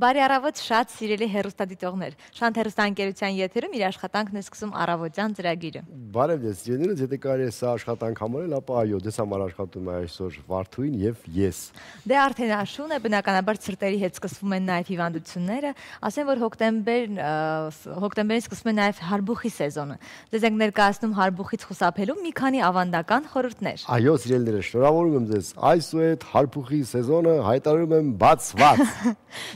Բարի առավոտ շատ սիրելի հեռուստադիտողներ։ Շանթ հեռուստաընկերության եթերում իր աշխատանքն է սկսում առավոտյան ծրագիրը։ Բարև ձեզ, սիրելիներս, եթե կարելի է սա աշխատանք համարել, ապա այո, դες համար աշխատում է այսօր Վարդուհին եւ ես։ Դե արդեն աշուն է, բնականաբար ցրտերի հետ սկսվում են նաև հիվանդությունները, ասեմ որ հոկտեմբերին սկսվում է նաև հարբուխի սեզոնը։ Ձեզ ենք ներկայացնում հարբուխից խուսափելու մի քանի ավանդական խորհուրդներ։ Այո, սիրելիներս, շնորհավորում եմ ձեզ։ Այսուհետ հարբուխի սեզոնը հայտարարում եմ բացված։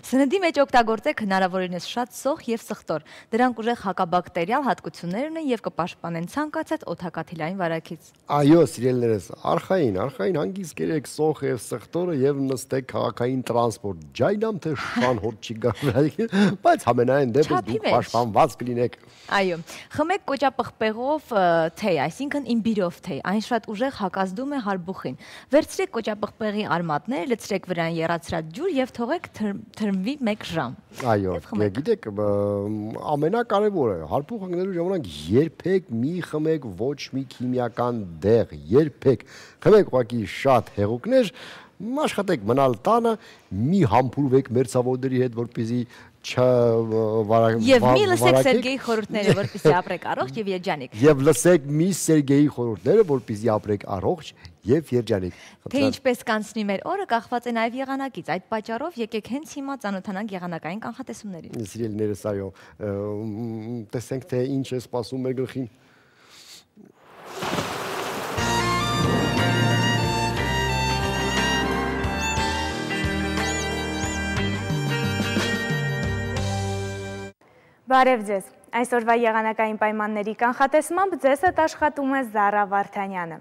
Սննդի մեջ օգտագործեք հնարավորինս շատ սոխ եւ սխտոր։ Դրանք ուժեղ հակաբակտերիալ հատկություններ ունեն եւ կպաշտպանեն ցանկացած օդակաթիլային վարակից։ Այո, սիրելիներս, արխային հանգիստ կերեք սոխ եւ սխտորը եւ նստեք քաղաքային տրանսպորտ։ Ջայնամ թե շան հոտ չի գալու, բայց ամենայն դեպս դուք պաշտպանված կլինեք։ Այո, խմեք կոճապղպեղով թեյ, այսինքն իմբիրով թեյ, այն շատ ուժեղ հակազդում է հարբուխին։ Վերցրեք կոճապղպեղի արմատները, լցրեք վրան եռացրած ջուր եւ թողեք թրմվի 1 ժամ։ Այո, գիտեք, ամենակարևորը հարբուխ ընկնելու ժամանակ երբեք մի խմեք ոչ մի քիմիական դեղ, երբեք խմեք ուղղակի շատ հեղուկներ, աշխատեք մնալ տանը, մի համբուրվեք մերձավորների հետ, որպեսզի Եվ մի լսեք Սերգեյի խորհուրդները, որպեսզի ապրեք առողջ եւ երջանիկ։ Եվ լսեք մի Սերգեյի խորհուրդները, որպեսզի ապրեք առողջ եւ երջանիկ։ Թե ինչպես կանցնի մեր օրը, կախված է նաեւ եղանակից։ Այդ պատճառով եկեք հենց հիմա ծանոթանանք եղանակային կանխատեսումներին։ Սիրելիներս, այո, տեսենք թե ինչ է սպասում մեր գլխին։ Բարև ձեզ, այսօրվա եղանակային պայմանների կանխատեսմամբ ձեզ հետ աշխատում է Զարա Վարդանյանը։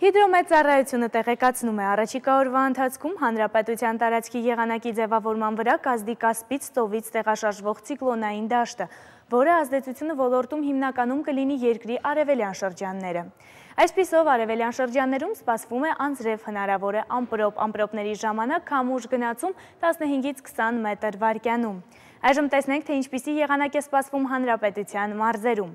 Հիդրոմեծառայությունը տեղեկացնում է առաջիկա օրվա ընթացքում հանրապետության տարածքի եղանակի ձևավորման վրա կազդի Կասպից ծովից տեղաշարժվող ցիկլոնային դաշտը, որը ազդեցությունը ոլորտում հիմնականում կլինի երկրի արևելյան շրջանները։ Այսպիսով արևելյան շրջաններում սպասվում է անձրև, հնարավոր է ամպրոպների ժամանակ քամուշ գնացում 15-ից 20 մետր վայրկյանում։ Այժմ տեսնենք, թե ինչպիսի եղանակ է սպասվում հանրապետության մարզերում։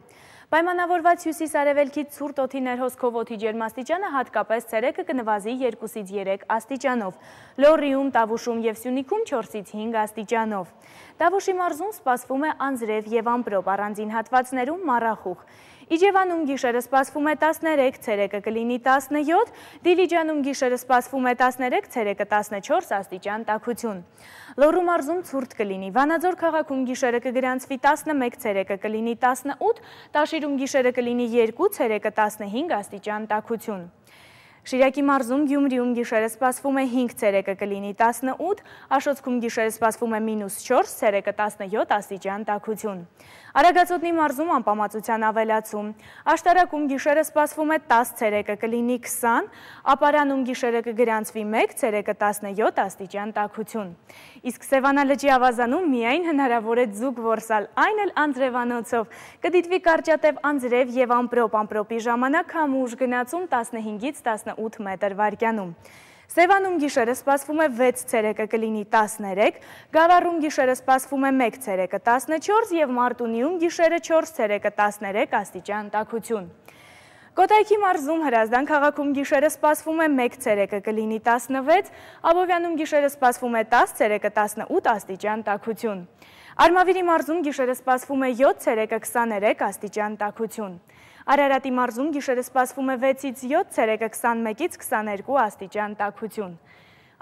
Պայմանավորված հյուսիս-արևելքից ցուրտ օդի ներհոսքով օդի ջերմաստիճանը հատկապես ցերեկը կնվազի 2-ից 3 աստիճանով, Լոռիում, Տավուշում և Սյունիքում 4-ից 5 աստիճանով։ Տավուշի մարզում սպասվում է անձրև և ամպրոպ, առանձին հատվածներում մառախուղ։ Իջևանում գիշերը սպասվում է 13, ցերեկը կլինի 17, Դիլիջանում գիշերը սպասվում է 13, ցերեկը 14 աստիճան տաքություն։ Լոռու մարզում ցուրտ կլինի, Վանաձոր քաղաքում գիշերը կգրանցվի 11, ցերեկը կլինի 18, Տաշիրում գիշերը կլինի 2, ցերեկը 15 աստիճան տաքություն։ Շիրակի մարզում Գյումրիում գիշերը սպասվում է 5, ցերեկը կլինի 18, Աշոտսկում գիշերը սպասվում է -4, ցերեկը 17 աստիճան տաքություն։ Արագածոտնի մարզում անպամացության ավելացում, Աշտարակում գիշերը սպասվում է 10, ցերեկը կլինի 20, Ապարանում գիշերը կգրանցվի 1, ցերեկը 17 աստիճան տաքություն։ Իսկ Սևանա լճի ավազանում միայն հնարավոր է ձուկ որսալ, այն էլ անձրևանոցով։ Կդիտվի կարճատև անձրև և ամպրոպի ժամանակ քամուշ գնացում 15-ից 18 մետր վայրկյանում։ Սևանում գիշերը սպասվում է 6, ցերեկը կլինի 13, Գավառում գիշերը սպասվում է 1, ցերեկը 14 և Մարտունիում գիշերը 4, ցերեկը 13 աստիճան տաքություն։ Կոտայքի մարզում Հրազդան քաղաքում գիշերը սպասվում է 1, ցերեկը կլինի 16, Աբովյանում գիշերը սպասվում է 10, ցերեկը 18 աստիճան տաքություն։ Արմավիրի մարզում գիշերը սպասվում է 7, ցերեկը 23 աստիճան տաքություն։ Արարատի մարզում գիշերը սպասվում է 6-ից 7, ցերեկը 21-ից 22 աստիճան տաքություն։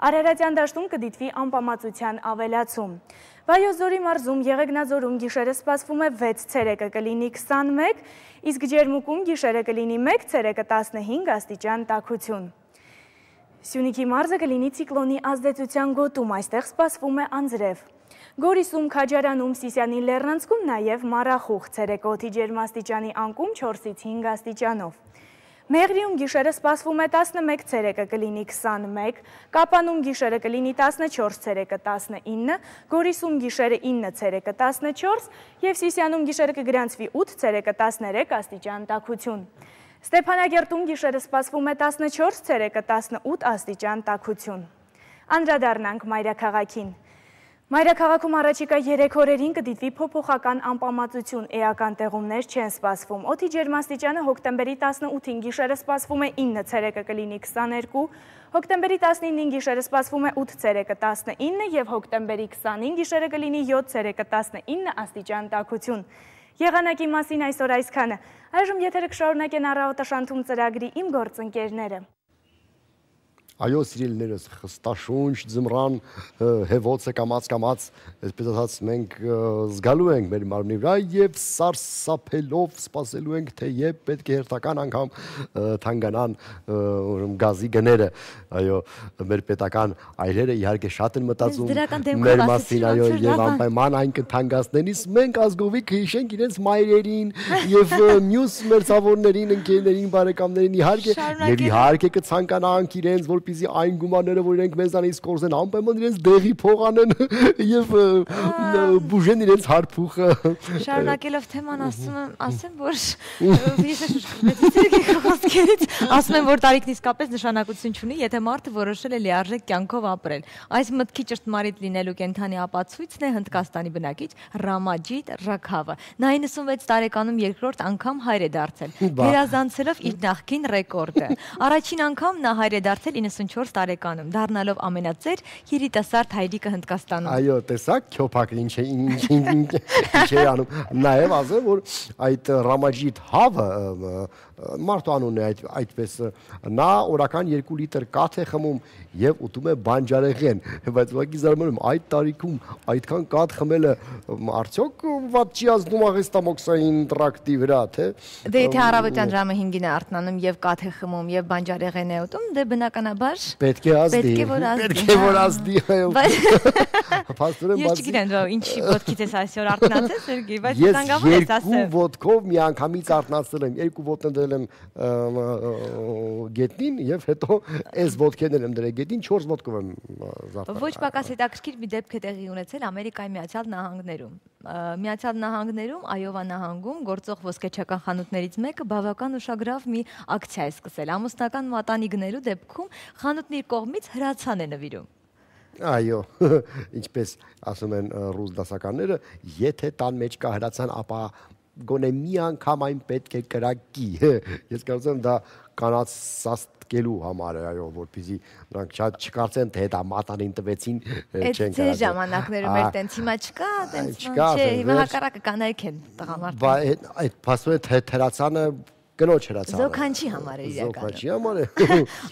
Արարատյան դաշտում կդիտվի անպամացության ավելացում։ Վայոց ձորի մարզում Եղեգնաձորում գիշերը սպասվում է 6, ցերեկը կլինի 21, իսկ Ջերմուկում գիշերը կլինի 1, ցերեկը 15 աստիճան տաքություն։ Սյունիքի մարզը կլինի ցիկլոնի ազդեցության գոտում, այստեղ սպասվում է անձրև։ Գորիսում, Քաջարանում, Սիսիանի Լեռնանցքում նաև մառախուղ, ցերեկը օդի ջերմաստիճանի անկում 4-ից 5 աստիճանով։ Մեղրիում գիշերը սպասվում է 11, ցերեկը կլինի 21, Կապանում գիշերը կլինի 14, ցերեկը 19, Գորիսում գիշերը 9, ցերեկը 14 և Սիսիանում գիշերը կգրանցվի 8, ցերեկը 13 աստիճան տաքություն։ Ստեփանագերտում գիշերը սպասվում է 14, ցերեկը 18 աստիճան տաքություն։ Անդրադառնանք մայրաքաղաքին։ Մայրաքաղաքում առաջիկա 3 օրերին կդիտվի փոփոխական անպամատություն, էական տեղումներ չեն սպասվում։ Օդի ջերմաստիճանը հոկտեմբերի 18-ին գիշերը սպասվում է 9, ցերեկը կլինի 22, հոկտեմբերի 19-ին գիշերը սպասվում է 8, ցերեկը 19 և հոկտեմբերի 20-ին գիշերը կլինի 7, ցերեկը 19 աստիճան տաքություն։ Եղանակի մասին այսօր այսքանը։ Այժմ եթերը կշարունակեն առավոտաշանթում ծրագրի իմ գործընկերները։ Այո, սիրելիներս, խստաշունչ, ձմռան, հևոցը կամաց, այսպես ասած, մենք զգալու ենք մեր մարմնի վրա և սարսափելով սպասելու ենք, թե երբ պետք է հերթական անգամ թանկանան գազի գները, այո, մեր պետական այրերը իհարկե շատ են մտածում մեր մասին, այո, և անպայման այն կթանկացնեն, իսկ մենք ազգովի կհիշենք իրենց մայրերին և մյուս մերձավորներին, ընկերներին, բարեկամներին, իհարկե, և իհարկե կցանկանանք իրենց, որպեսզի այն գումարները, որ իրենք մեզանից կորզեն, անպայման իրենց դեղի փող անեն և բուժեն իրենց հարփուխը։ Շարունակելով թեման ասեմ, որ ես շուշկրվեցի խոսքերից, ասում եմ, որ տարիքն իսկապես նշանակություն չունի, եթե մարդը որոշել է լիարժեք կյանքով ապրել։ Այս մտքի ճշտմարիտ լինելու կենդանի ապացույցն է Հնդկաստանի բնակիչ Ռամաջիտ Ռաքավը։ Նա 96 տարեկանում երկրորդ անգամ հայր է դարձել, գերազանցելով իր նախկին ռեկորդը։ Առաջին անգամ նա հայր է դարձել 94 տարեկանում, դառնալով ամենածեր երիտասարդ հայրիկը Հնդկաստանում։ Այո, տեսակ, քյոփակը ինչ է անում։ Նաև ասեմ, որ այդ Ռամաջիտ Հավը մարդու անունն է այդպես, նա օրական 2 լիտր կաթ է խմում և ուտում է բանջարեղեն, բայց ուղղակի զարմանում այդ տարիքում այդքան կաթ խմելը արդյոք վատ չի ազդում աղեստամոքսային տրակտի վրա, թե։ Դե եթե առավոտյան ժամը 5-ին է արթնանում և կաթ է խմում և բանջարեղեն է ուտում, դե բնականաբար պետք է որ ազդի, Ես չգիտեմ, ինչի ոտքից ես այսօր արթնացել, Սերգեյ, բայց կանգավոր ես ասեմ։ Ես 2 ոտքով միանգամից արթնացել եմ, 2 ոտն դրել եմ գետնին և հետո այս ոտքերն եմ դրել գետնին, 4 ոտքով եմ զարթնել։ Ոչ պակաս հետաքրքիր մի դեպք է տեղի ունեցել Ամերիկայի Միացյալ Նահանգներում։ Միացյալ Նահանգներում Այովա նահանգում գործող ոսկեչական խանութներից մեկը բավական ուշագրավ մի ակցիա է սկսել։ Ամուսնական մատանի գնելու դեպքում խանութն իր կողմից հրացան է նվիրում։ Այո, ինչպես ասում են ռուս դասականները, եթե տան մեջ կա հրացան, ապա գոնե մի անգամ այն պետք է կրակի։ Ես կարծում դա կանանց սաստկելու համար է, այո, որպեսզի նրանք չկարծեն, թե դա մատանին տվեցին, չեն կարծում։ Այդ ժամանակներում էր տենց, հիմա չկա, տենց չէ, հիմա հակառակը կանայք են տղամարդիկ։ Այդ փաստորեն հրացանը կնոջ հրացանը։ Զոքանչի համար է իրականում։ Զոքանչի համար է։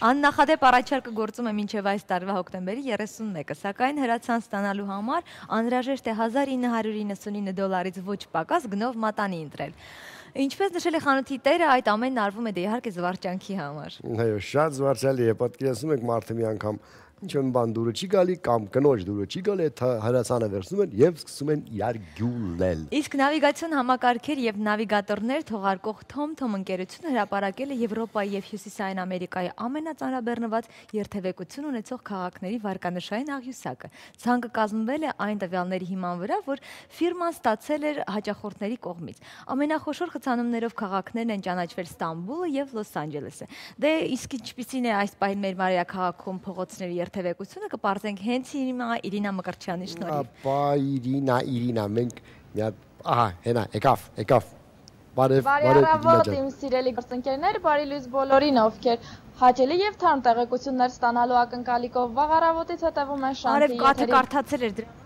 Աննախադեպ առաջարկը գործում է մինչև այս տարվա հոկտեմբերի 31-ը, սակայն հրացան ստանալու համար անհրաժեշտ է $1999 ոչ պակաս գնով մատանի ընտրել։ Ինչպես նշել է խանութի տերը, այդ ամենն արվում է դե իհարկե զվարճանքի համար։ Այո, շատ զվարճալի է, պատկերացնում եք մարդը մի անգամ ինչ-որ բան դուրը չի գալի կամ կնոջ դուրը չի գալի, հրացանը վերցնում են և սկսում են իրար գյուլել։ Իսկ նավիգացիոն համակարգեր և նավիգատորներ թողարկող TomTom ընկերությունը հրապարակել է Եվրոպայի և Հյուսիսային Ամերիկայի ամենածանրաբեռնված երթևեկություն ունեցող քաղաքների վարկանշային աղյուսակը։ Ցանկը կազմվել է այն տվյալների հիման վրա, որ ֆիրման ստացել էր հաճախորդների կողմից։ Ամենախոշոր խցանումներով քաղաքներն են ճանաչվել Ստամբուլը և Լոս Անջելեսը։ Դե իսկ ինչպիսին է այս պահին մեր մայրաքաղաքում փողոցների երթևեկությունը կպարզենք հենց Իրինա Մկրտչյանի շնորհիվ։ Ապա Իրինա, մենք մի հատ, ահա, հենա, եկավ։ Բարև առավոտ իմ սիրելի գործընկերներ, բարի լույս բոլորին, ովքեր հաճելի և թարմ տեղեկություններ ստանալու ակնկալիքով վաղ առավոտից հետևում են Շանթի եթերին։ Արև կաթը կարդացել էր դրա։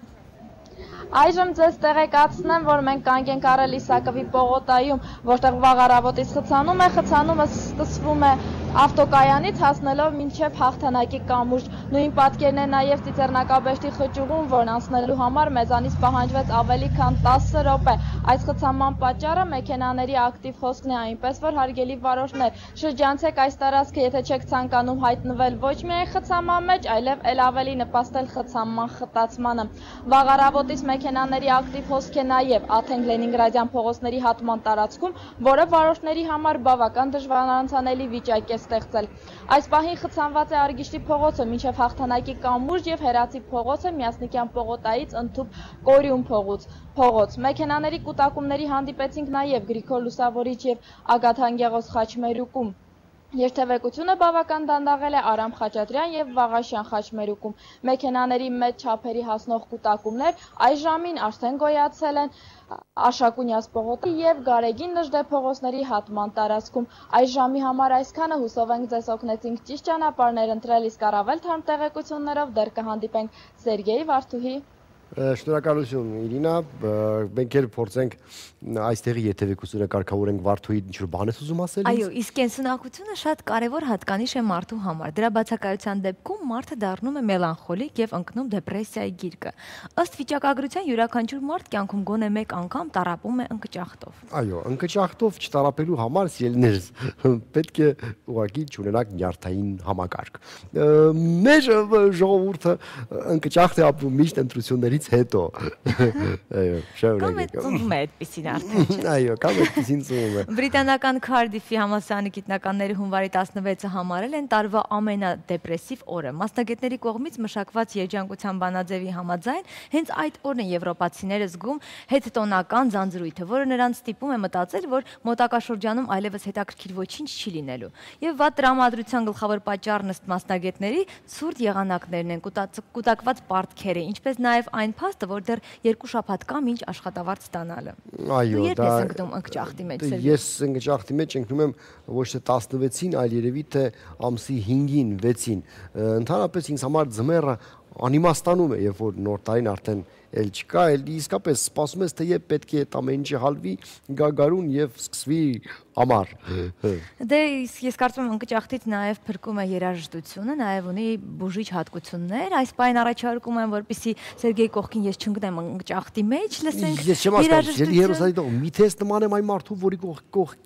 Այժմ ձեզ տեղեկացնեմ, որ մենք կանգ ենք առել Իսակովի պողոտայում, որտեղ վաղ առավոտից խցանումը սկսվում է ավտոկայանից հասնելով մինչև հաղթանակի կամուրջ։ Նույն պատկերն է նաև Ծիծեռնակաբեշտի խճուղում, որն անցնելու համար մեզանից պահանջվեց ավելի քան 10 րոպե։ Այս խցանման պատճառը մեքենաների ակտիվ հոսքն է, այնպես որ հարգելի վարորդներ, շրջանցեք այս տարածքը, եթե չեք ցանկանում հայտնվել ոչ միայն խցանման մեջ, այլև ել ավելի նպաստել խցանման խտացմանը։ Վաղ առավոտից մեքենաների ակտիվ հոսք է նաև Աթենք-Լենինգրադյան փողոցների հատման տարածքում, որը վարորդների համար բավական դժվարանցանելի վիճակ է ստեղծել։ Այս պահին խցանված է Արգիշտի փողոցը մինչև հաղթանակի կամուրջ եւ Հերացի փողոցը Միասնիկյան պողոտայից ընդհուպ Կորյուն փողոց։ Մեքենաների կուտակումների հանդիպեցինք նաև Գրիգոր Լուսավորիչ եւ Ագաթ Անգեղոս խաչմերուկում։ Երթևեկությունը բավական դանդաղել է Արամ Խաչատրյան եւ Վաղաշյան խաչմերուկում։ Մեքենաների մեծ չափերի հասնող կուտակումներ այս ժամին արդեն գոյացել են Աշակունյաց պողոտի եւ Գարեգին Նժդե փողոցների հատման տարածքում։ Այս ժամի համար այսքանը, հուսով ենք ձեզ օգնեցինք ճիշտ ճանապարհներ ընտրել, իսկ առավել թարմ տեղեկություններով դեռ կհանդիպենք Սերգեյ Վարդուհի։ Շնորհակալություն Իրինա, մենք էլ փորձենք այստեղի երթևեկությունը կարգավորենք Վարդուհի ինչ-որ բան ես ուզում ասել։ Այո, իսկ կենսունակությունը շատ կարևոր հատկանիշ է մարդու համար։ Դրա բացակայության դեպքում մարդը դառնում է մելանխոլիկ եւ ընկնում դեպրեսիայի գիրկը։ Ըստ վիճակագրության յուրաքանչյուր մարդ կյանքում գոնե մեկ անգամ տառապում է ընկճախտով։ Այո, ընկճախտով չտառապելու համար սիրելիներս պետք է ուղղակի չունենաք նյարդային համակարգ։ Մեր ժողովուրդը ընկճախտ է ապրում միշտ ընտրություններից հետո։ Այո, շարունակեք։ Կամ ծնվում է այդպեսին արդեն։ Այո, կամ այդպեսին ծնվում է։ Բրիտանական Քարդիֆի համալսարանի գիտնականների հունվարի 16-ը համարել են տարվա ամենադեպրեսիվ օրը։ Մասնագետների կողմից մշակված երջանկության բանաձևի համաձայն հենց այդ օրն են եվրոպացիները զգում հետտոնական ձանձրույթը, որը նրանց ստիպում է մտածել, որ մոտակա շրջանում այլևս հետաքրքիր ոչինչ չի լինելու։ Եվ վատ տրամադրության գլխավոր պատճառն ըստ մասնագետների ցուրտ եղանակներն են, կուտակված պարտքերը, ինչպես նաև այն փաստը, որ դեռ 2 շաբաթ կա մինչ աշխատավարձ ստանալը։ Այո, դա ես ընկնում ընկճախտի մեջ։ Ես ընկճախտի մեջ ընկնում եմ ոչ թե 16-ին, այլ երևի թե ամսի 5-ին, 6-ին։ Ընդհանրապես ինձ համար ձմեռը անիմաստանում է, երբ որ նոր տարին արդեն էլ չկա, էլ իսկապես սպասում ես, թե երբ պետք է այդ ամեն ինչը հալվի գագարուն եւ սկսվի ամառ։ Դե ես կարծում եմ ընկճախտից նաև փրկում է երաժշտությունը, նաև ունի բուժիչ հատկություններ։ Այս բանը առաջարկում եմ, որպեսզի Սերգեյ կողքին ես չընկնեմ ընկճախտի մեջ, լսենք Ես չեմ ասում, երուսալիտող միթես նման եմ այն մարդու, որի կողք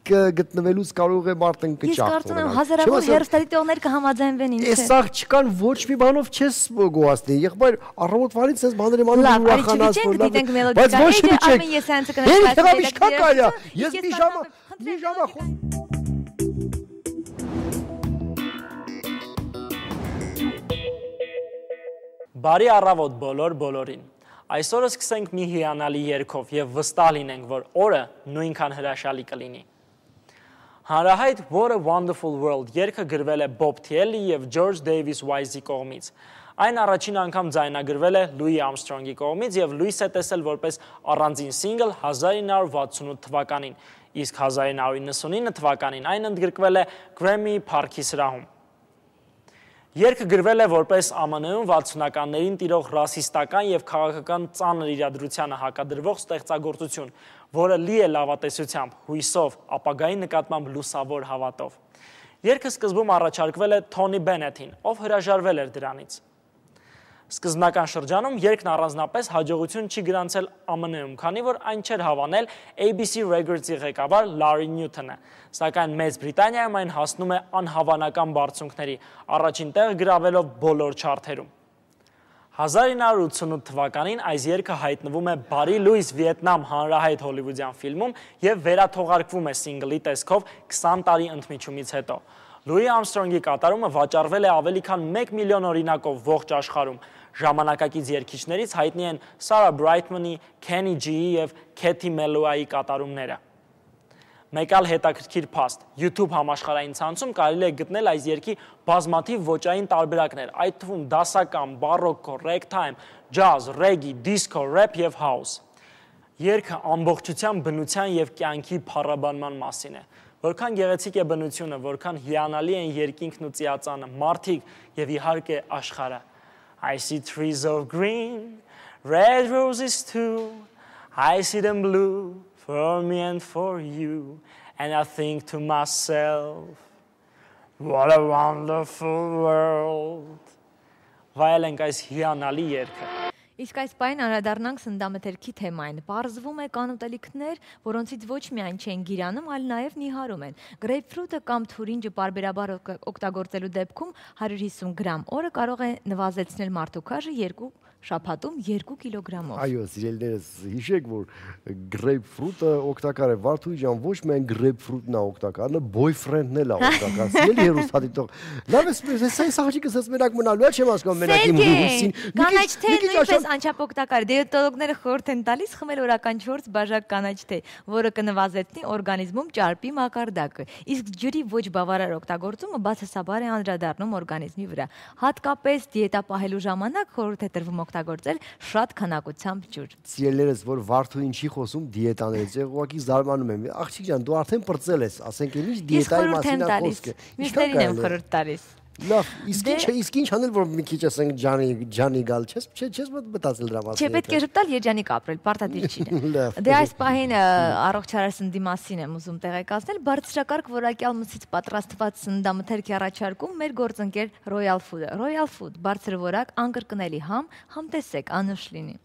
գտնվելուց կարող է մարդ ընկճախտ։ Ես կարծում եմ հազարավոր երուսալիտողներ կհամաձայնվեն ինձ։ Այս սաղ չկան ոչ մի բանով չես գոհացնի։ Եղբայր առավոտվանից ես բաներ եմ անում ուրախանաս, բայց ոչ մի չեք։ Ես հենց կնկատեմ։ Ես մի ժամը Բարի առավոտ բոլորին։ Այսօր սկսենք մի հիանալի երգով եւ վստահ լինենք, որ օրը նույնքան հրաշալի կլինի։ Հանրահայտ What a Wonderful World երգը գրվել է Bob Thiele եւ George Davis Wise-ի կողմից։ Այն առաջին անգամ ձայնագրվել է Louis Armstrong-ի կողմից եւ լույս է տեսել որպես առանձին սինգլ 1968 թվականին, իսկ 1999 թվականին այն ընդգրկվել է Grammy Փառքի սրահում։ Երգը գրվել է որպես ԱՄՆ-ում 60-ականներին տիրող ռասիստական եւ քաղաքական ծանր իրադրությանը հակադրվող ստեղծագործություն, որը լի է լավատեսությամբ, հույսով, ապագայի նկատմամբ լուսավոր հավատով։ Երգը սկզբում առաջարկվել է Թոնի Բենեթին, ով հրաժարվել էր դրանից։ Սկզբնական շրջանում երգն առանձնապես հաջողություն չի գրանցել ԱՄՆ-ում, քանի որ այն չէր հավանել ABC Records-ի ղեկավար Larry Newton-ը, սակայն Մեծ Բրիտանիայում այն հասնում է անհավանական բարձունքների, առաջին տեղը գրավելով բոլոր չարթերում։ 1988 թվականին այս երգը հայտնվում է Բարի Լուիս Վիետնամ հանրահայտ հոլիվուդյան ֆիլմում եւ վերաթողարկվում է սինգլի տեսքով 20 տարի ընդմիջումից հետո։ Լուի Արմսթրոնգի կատարումը վաճառվել է ավելի քան 1 միլիոն օրինակով ողջ աշխարհում։ Ժամանակակից երգիչներից հայտնի են Սարա Բրայթմանի, Քենի Ջիի եւ Քեթի Մելոայի կատարումները։ Մեկ այլ հետաքրքիր փաստ. YouTube համաշխարհային ցանցում կարելի է գտնել այս երգի բազմաթիվ ոճային տարբերակներ, այդ թվում դասական, բարոկո, ragtime, jazz, reggae, disco, rap եւ house։ Երգը ամբողջությամբ բնության եւ կյանքի փառաբանման մասին է։ Որքան գեղեցիկ է բնությունը, որքան հիանալի են երկինքն ու ծիածանը, մարդիկ եւ իհարկե աշխարհը։ I see trees of green, red roses too. I see them blue for me and for you. And I think to myself, what a wonderful world. Վայելենք այս հիանալի երգը։ Իսկ այս պայն անդրադառնանք սննդամթերքի թեմային։ Պարզվում է կան ուտելիքներ, որոնցից ոչ միայն չեն գիրանում, այլ նաև նիհարում են։ Գրեյփֆրուտը կամ թուրինջը պարբերաբար օգտագործելու դեպքում 150 գրամ օրը կարող է նվազեցնել մարդու քաշը 2 շաբաթում 2 կիլոգրամով։ Այո, սիրելիներս, հիշեք, որ grapefruit-ը օգտակար է, Վարդուհի ջան, ոչ միայն grapefruit-ն է օգտակար, boyfriend-ն էլ է օգտակար։ Սիրելի հեռուստադիտող, լավ է, այս աղջիկը ասես մենակ մնալու է, չեմ հասկանում, մենակ իմ հույսին։ Կանաչ թե նույնպես անչափ օգտակար։ Դիետոլոգները խորհուրդ են տալիս խմել օրական 4 բաժակ կանաչ թե, որը կնվազեցնի օրգանիզմում ճարպի մակարդակը։ Իսկ ջրի ոչ բավարար օգտագործումը բացասաբար է անդրադառնում օրգանիզմի վրա։ Հատկապես դիետա պահելու ժամանակ խորհուրդ է տրվում օգտագործել շատ քանակությամբ ջուր։ Սիրելիներս, որ Վարդուհին չի խոսում դիետաներից, ուղղակի զարմանում եմ։ Աղջիկ ջան, դու արդեն պրծել ես, ասենք ինչ դիետայի մասին է խոսքը։ Մյուսներին եմ խորհուրդ տալիս։ Լավ, իսկ ինչ անել, որ մի քիչ ասենք ջանի գալ, չես մտածել դրա մասին։ Չէ, պետք է ժպտալ երջանիկ ապրել, պարտադիր չի։ Դե այս պահին առողջարար սննդի մասին եմ ուզում տեղեկացնել, բարձրակարգ որակյալ մսից պատրաստված սննդամթերքի առաջարկում մեր գործընկեր Royal Food-ը։ Royal Food, բարձր որակ, անկրկնելի համտեսեք, անուշ լինի։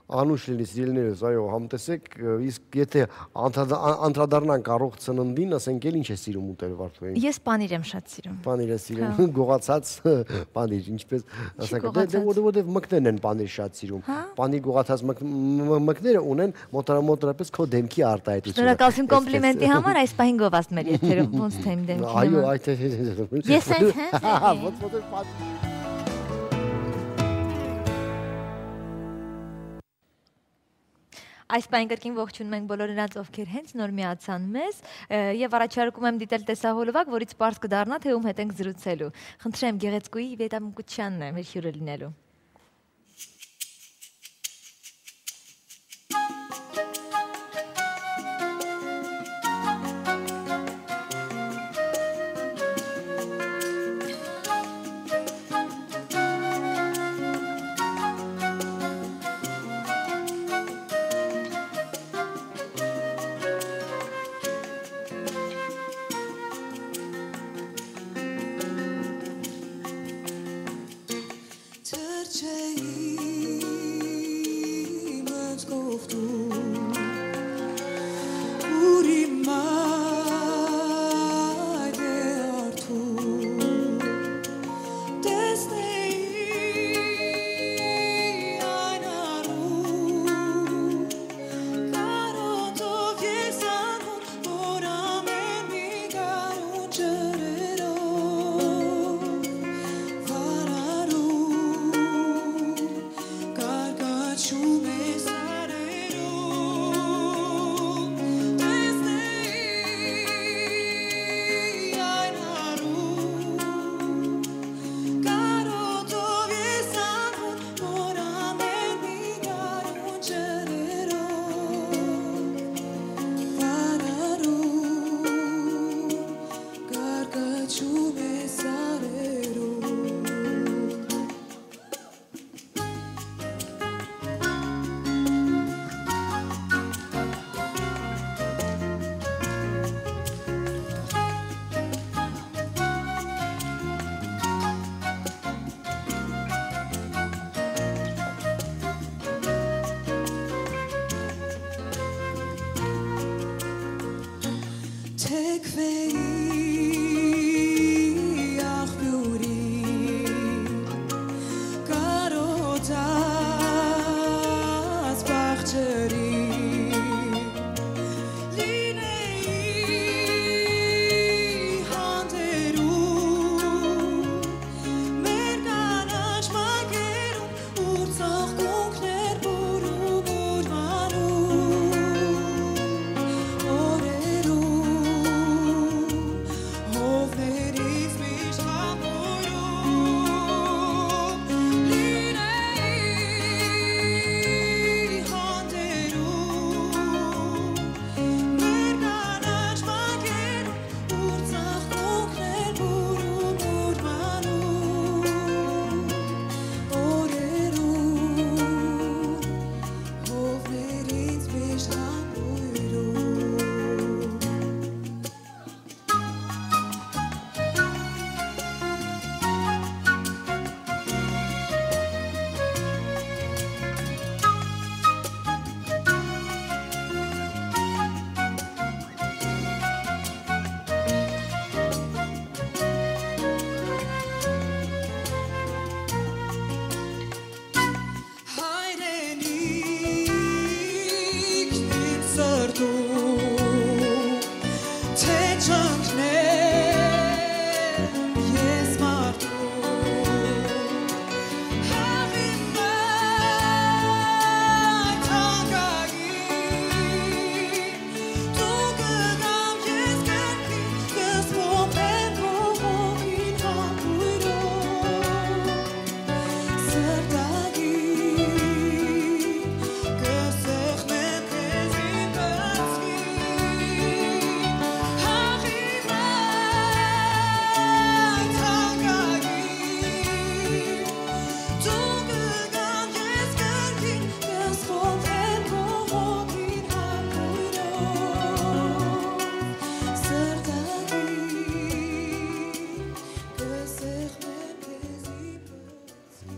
Անուշ լինի, սիրելիներս, այո, համտեսեք, իսկ եթե անդրադառնանք առողջ սննդին, ասենք էլ ինչ է սիրում ուտել Վարդուհին։ Ես պանիր եմ շատ սիրում։ Պանիր է սիրում, գողացած պանիր, ինչպես ասենք, որտեղ մկներն են պանիր շատ սիրում։ Պանիր գողացած մկները ունեն մոտարապես քո դեմքի արտահայտությունը։ Շնորհակալություն կոմպլիմենտի համար, այս պահին գովազդ մեր եթերում, ոնց թե իմ դեմքի։ Այո, այդ է։ Ես այս Այս պահին կրկին ողջունում ենք բոլոր նրանց, ովքեր հենց նոր միացան մեզ, եւ առաջարկում եմ դիտել տեսահոլովակ, որից պարզ կդառնա, թե ում հետ ենք զրուցելու։ Խնդրեմ, Գեղեցկուհի Իվետա Մկուչյանն է մեր հյուրը լինելու։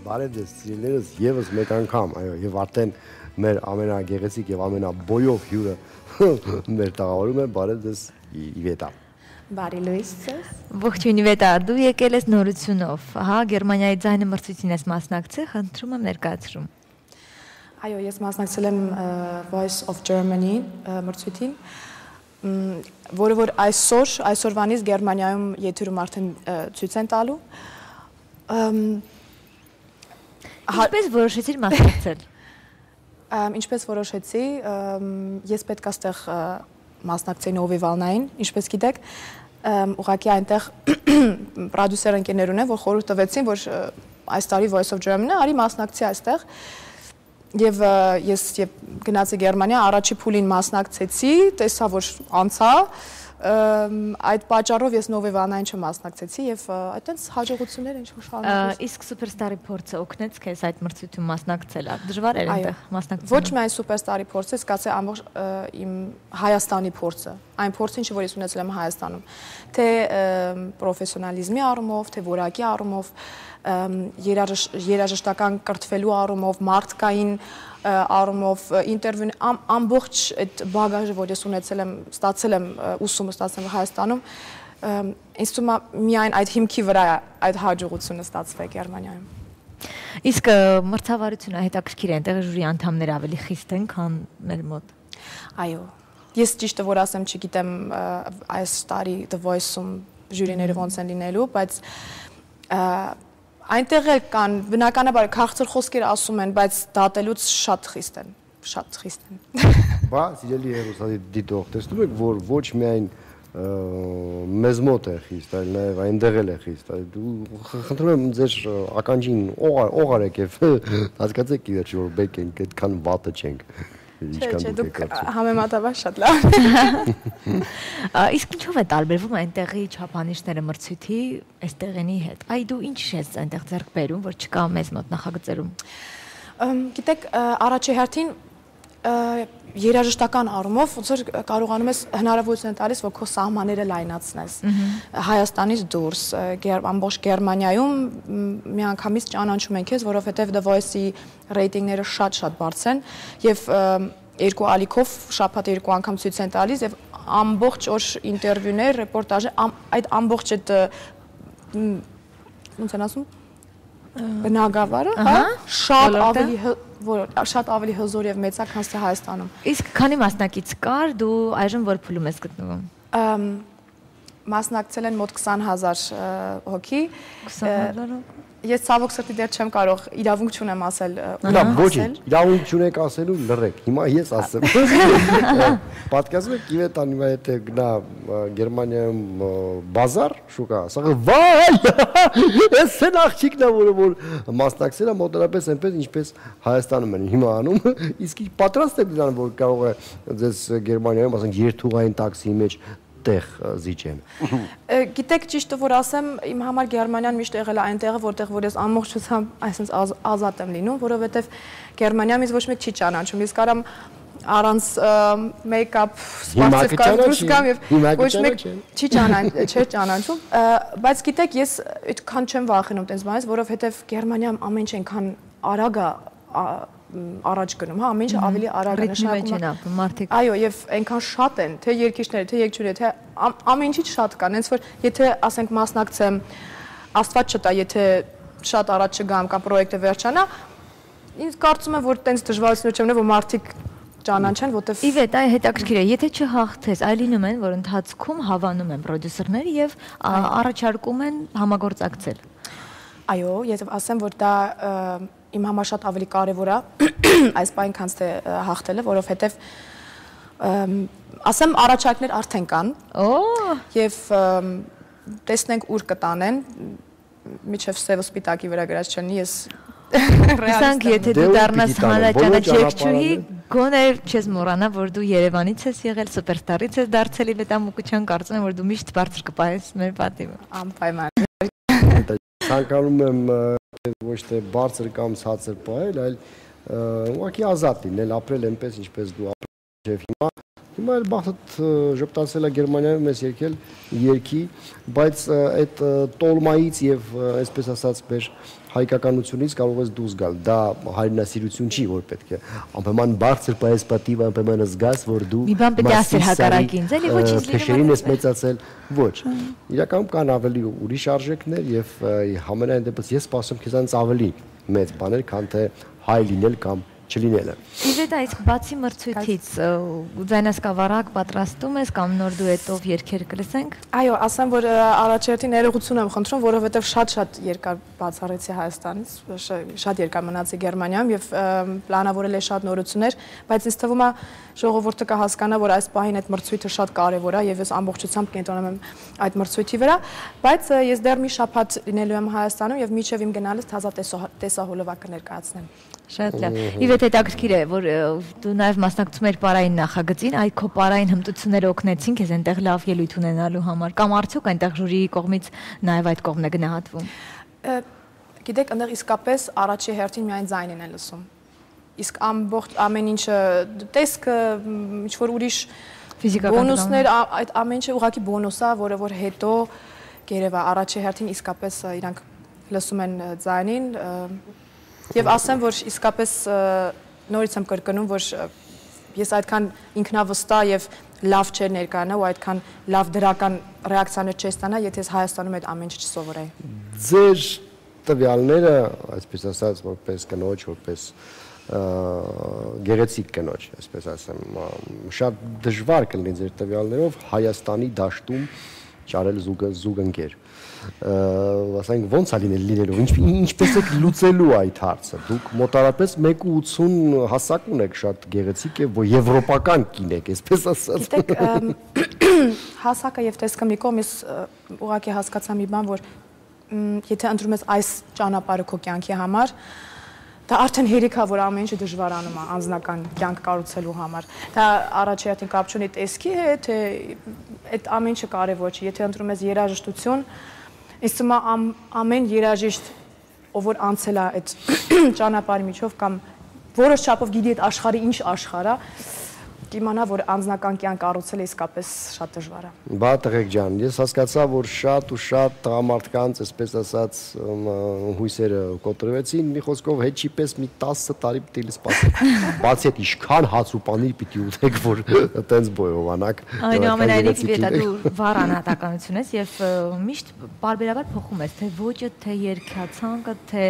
Բարև ձեզ, սիրելիներս, եւս մեկ անգամ, այո, եւ արդեն մեր ամենագեղեցիկ եւ ամենաբոյով հյուրը մեր տաղավարում է, բարև ձեզ Իվետա։ Բարի լույս ձեզ։ Ողջույն Իվետա, դու եկել ես նորությունով, հա, Գերմանիայի ձայնը մրցույթին ես մասնակցել, խնդրում եմ ներկայացրում։ Այո, ես մասնակցել եմ Voice of Germany մրցույթին, որը որ այսօրվանից Գերմանիայում եթերում արդեն ցույց են տալու։ Ինչպես որոշեցիր մասնակցել։ Ինչպես որոշեցի, ես պետք է այստեղ մասնակցեի նովիվալնային, ինչպես գիտեք, ուղղակի այնտեղ պրոդյուսեր ընկերներ ունեն, որ խորհուրդ տվեցին, որ այս տարի Voice of Germany-ը արի մասնակցի այստեղ։ Եվ ես գնացի Գերմանիա, առաջի փուլին մասնակցեցի, տեսա, որ անցա, այդ պատճառով ես նովիվալնային չմասնակցեցի եւ այդտենց հաջողություններ ինչ-որ շարունակեցի։ Իսկ Superstar-ի փորձը օգնեց քեզ այդ մրցույթում մասնակցել, դժվար էր այնտեղ մասնակցել։ Ոչ միայն Superstar-ի փորձը, զգացի ամբողջ իմ Հայաստանի փորձը, այն փորձը, ինչ որ ես ունեցել եմ Հայաստանում, թե պրոֆեսիոնալիզմի առումով, թե որակի առումով, երաժշտական կրթվելու առումով, մարդկային առումով, ինտերվյու ամբողջ այդ բագաժը, որ ես ունեցել եմ, ստացել եմ ուսումը ստացել եմ Հայաստանում, ինձ թվում է միայն այդ հիմքի վրա այդ հաջողությունը ստացվել Գերմանիայում։ Իսկ մրցավարությունը հետաքրքիր է, այնտեղ ժյուրի անդամները ավելի խիստ են, քան մեր մոտ։ Այո։ Ես ճիշտը որ ասեմ, չգիտեմ այս տարի The Voice-ում ժյուրիները ոնց են լինելու, բայց այնտեղ էլ կան բնականաբար քաղցր խոսքեր ասում են, բայց դատելուց շատ խիստ են, շատ խիստ են։ Բա, սիրելի հեռուստադիտող, տեսնում եք, որ ոչ միայն մեզ մոտ է խիստ, այլ նաև այնտեղ էլ է խիստ։ Դու խնդրում եմ ձեր ականջին օղարեք եւ հասկացեք ի վերջո որ բեք ենք, այդքան վատը չենք։ Չէ, դուք համեմատաբար շատ լավ։ Իսկ ինչով է տարբերվում այնտեղի չափանիշները մրցույթի այստեղենի հետ։ Այ դու ինչ ես այնտեղ ձեռք բերում, որ չկա մեզ մոտ նախագծերում։ Գիտեք, առաջի հերթին երաժշտական առումով ոնց որ կարողանում ես հնարավորություն տալիս, որ քո սահմանները լայնացնես։ Հայաստանից դուրս, ամբողջ Գերմանիայում միանգամից ճանաչում են քեզ, որովհետև The Voice-ի ռեյտինգները շատ բարձր են եւ երկու ալիքով շաբաթ երկու անգամ ցույց են տալիս եւ ամբողջ օր ինտերվյուներ, ռեպորտաժներ, այդ ամբողջ այդ ոնց են ասում բնագավառը, հա, շատ ավելի հզոր եւ մեծ է, քան թե Հայաստանում։ Իսկ քանի մասնակից կար, դու այժմ որ փուլում ես գտնվում։ Մասնակցել են մոտ 20,000 հոգի։ 20,000 հոգի։ Ես ցավոք սրտի դեռ չեմ կարող, իրավունք չունեմ ասել։ Լավ, ոչինչ, իրավունք չունեք ասելու, լռեք։ Հիմա ես ասեմ։ Պատկասում եք Իվետան հիմա եթե գնա Գերմանիայում բազար, շուկա, ասա վայ, էս են աղջիկն է, որ մասնակցել է մոտավորապես այնպես ինչպես Հայաստանում են հիմա անում, իսկ պատրաստ եք դրան, որ կարող է ձեզ Գերմանիայում, ասենք, երթուղային տաքսիի մեջ տեղ զիջեն։ Գիտեք ճիշտը որ ասեմ, իմ համար Գերմանիան միշտ եղել է այն տեղը, որտեղ որ ես ամբողջությամբ այսպես ազատ եմ լինում, որովհետև Գերմանիայում ինձ ոչ մեկ չի ճանաչում, ես կարամ առանց մեյքափ, սպորտիվ կոստյում եւ ոչ մեկ չի ճանաչում, բայց գիտեք, ես այդքան չեմ վախենում տենց բանից, որովհետև Գերմանիայում ամեն ինչ այնքան արագ է առաջ գնում, հա, ամեն ինչ ավելի արագ է նշանակում։ Այո, եւ այնքան շատ են, թե երկիշները, թե եկչուները, թե ամեն ինչից շատ կան, հենց որ եթե ասենք մասնակցեմ, Աստված չտա, եթե շատ առաջ չգամ կամ պրոյեկտը վերջանա, ինձ կարծում եմ, որ տենց դժվարություններ չեմ, որ մարդիկ ճանաչեն, որտեվ Իվետ, այ հետաքրքիր է, եթե չհաղթես, այ լինում են, որ ընթացքում հավանում են պրոդյուսերները եւ առաջարկում են համագործակցել։ Այո, ես ասեմ, որ դա իմ համար շատ ավելի կարևոր է այս բանը, քան թե հաղթելը, որովհետև ասեմ առաջարկներ արդեն կան։ Եվ տեսնենք ուր կտանեն, միջև սևը սպիտակի վրա գրած չլինի, ես Ասենք, եթե դու դառնաս հանրաճանաչ երգչուհի, գոնե չես մոռանա, որ դու Երևանից ես եղել, Superstar-ից ես դարձել Իվետա Մուկուչյան, կարծում եմ, որ դու միշտ բարձր կպահես մեր պատիվը։ Անպայման։ Ցանկանում եմ ոչ թե բարձր կամ ցածր պահել, այլ ուղղակի ազատ լինել, ապրել այնպես, ինչպես դու ապրել ես հիմա։ Հիմա էլ բախտ ժպտացել է Գերմանիայում ես եկել երկի, բայց այդ տոլմայից եւ այսպես ասած մեր հայկականությունից կարող ես դուրս գալ։ Դա հայրենասիրություն չի, որ պետք է անպայման բարձր պերսպեկտիվա, անպայման զգաս, որ դու մի բան պետք է ասել հակառակին, էլի ոչինչ փեշերին ես մեծացել, ոչ։ Իրականում կան ավելի ուրիշ արժեքներ եւ համենայն դեպս ես սպասում քեզանից ավելի մեծ բաներ, քան թե հայ լինել կամ չլինելը։ Իվետ այս բացի մրցույթից ձայնասկավառակ պատրաստում ես կամ նոր դուետով երգեր կլսենք։ Այո, ասեմ, որ առաջերտի ներողություն եմ խնդրում, որովհետև շատ երկար բացառեցի Հայաստանից, շատ երկար մնացի Գերմանիայում եւ պլանավորել եմ շատ նորություններ, բայց ինձ թվում է ժողովուրդը կհասկանա, որ այս պահին այդ մրցույթը շատ կարեւոր է եւ ես ամբողջությամբ կենտրոնանում եմ այդ մրցույթի վրա, բայց ես դեռ մի շաբաթ լինելու եմ Հայաստանում եւ մինչեւ իմ գնալս թազա տեսահոլովակ կներկայացնեմ։ Շատ լավ։ Իվետ հետաքրքիր է, որ դու նաև մասնակցում ես պարային նախագծին, այ քո պարային հմտությունները օգնեցին քեզ այնտեղ լավ ելույթ ունենալու համար, կամ արդյոք այնտեղ ժյուրիի կողմից նաև այդ կողմն է գնահատվում։ Գիտեք, այնտեղ իսկապես առաջի հերթին միայն ձայնին են լսում։ Իսկ ամբողջ ամեն ինչը տեսքը, ինչ որ ուրիշ բոնուսներ, այդ ամեն ինչը ուղղակի բոնուս է, որը որ հետո գերեվա առաջի հերթին իսկապես իրանք լսում են ձայնին։ Եվ ասեմ, որ իսկապես նորից եմ կրկնում, որ ես այդքան ինքնավստահ եւ լավ չէր ներկայանա ու այդքան լավ դրական ռեակցիաներ չես ստանա, եթե ես Հայաստանում այդ ամեն ինչ չսովորեի։ Ձեր տվյալները, այսպես ասած, որպես կնոջ, որպես գեղեցիկ կնոջ, այսպես ասեմ, շատ դժվար կլինի ձեր տվյալներով Հայաստանի դաշտում ճարել զուգընկեր։ Ասենք ոնց է լինելու, ինչպես եք լուծելու այդ հարցը։ Դուք մոտարապես 1.80 հասակ ունեք, շատ գեղեցիկ է, որ եվրոպական կին եք, այսպես ասած։ Գիտեք, հասակը եւ տեսքը մի կողմ, ես ուղղակի հասկացա մի բան, որ եթե ընտրում ես այս ճանապարհը քո կյանքի համար, դա արդեն հերիք է, որ ամեն ինչը դժվարանում է անձնական կյանք կառուցելու համար։ Դա առաջին կապ չունի տեսքի հետ, թե այդ ամեն ինչը կարևոր չի։ Եթե ընտրում ես երաժշտություն, ինձ թվում է ամեն երաժիշտ, ով որ անցել է այդ ճանապարհի միջով կամ որոշ չափով գիտի այդ աշխարհի ինչ աշխարհ է, կիմանա, որ անձնական կյանք կառուցելը իսկապես շատ դժվար է։ Բա տղեկ ջան, ես հասկացա, որ շատ ու շատ տղամարդկանց, այսպես ասած, հույսերը կոտրվեցին, մի խոսքով հետի պես մի 10 տարի պիտի սպասեք։ Բացի այդ ինչքան հաց ու պանիր պիտի ուտեք, որ այտենց բոյովանակ։ Այնուամենայնիվ Իվետա դու վառ անհատականություն ես եւ միշտ բարբերաբար փոխում ես, թե ոճը, թե երգացանկը, թե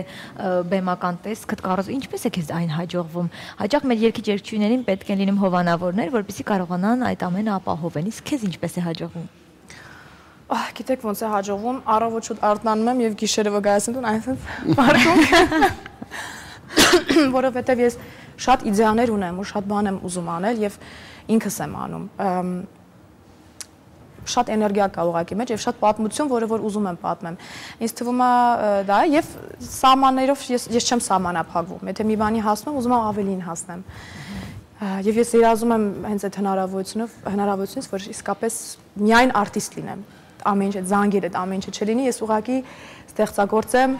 բեմական տեսքդ կառուցում, ինչպես է քեզ այն հաջողվում։ Հաճախ մեր երգիչ-երգչուհիներին պետք է լինում հովանավոր, որպեսզի կարողանան այդ ամենը ապահովեն, իսկ քեզ ինչպես է հաջողվում։ Գիտեք ոնց է հաջողվում, առավոտ շուտ արթնանում եմ եւ գիշերը վգայացնում տուն այնպես պարկում։ Որովհետեւ ես շատ իդեաներ ունեմ ու շատ բան եմ ուզում անել եւ ինքս եմ անում։ Շատ էներգիա կա ուղղակի մեջ եւ շատ պատմություն, որը որ ուզում եմ պատմեմ։ Ինձ թվում է դա եւ սահմաններով ես չեմ սահմանափակվում։ Եթե մի բանի հասնում եմ, ուզում եմ ավելին հասնեմ։ Եվ ես երազում եմ հենց այդ հնարավորությունից, որ իսկապես միայն արտիստ լինեմ, ամեն ինչ, զանգեր այդ ամեն ինչը չլինի, ես ուղղակի ստեղծագործեմ,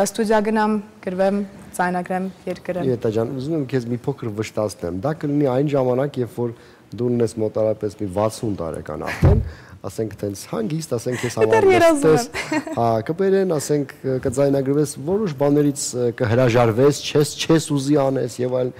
ստուդիա գնամ, գրվեմ, ձայնագրեմ, երգ գրեմ։ Իվետա ջան, ուզում եմ քեզ մի փոքր վշտացնեմ։ Դա կլինի այն ժամանակ, երբ որ դու ունես մոտարապես մի 60 տարեկան արդեն, ասենք տենց հանգիստ, ասենք ես հավատալով, հա, կբերեն, ասենք կձայնագրվես, որոշ բաներից կհրաժարվես, չես ուզի անես եւ այլ,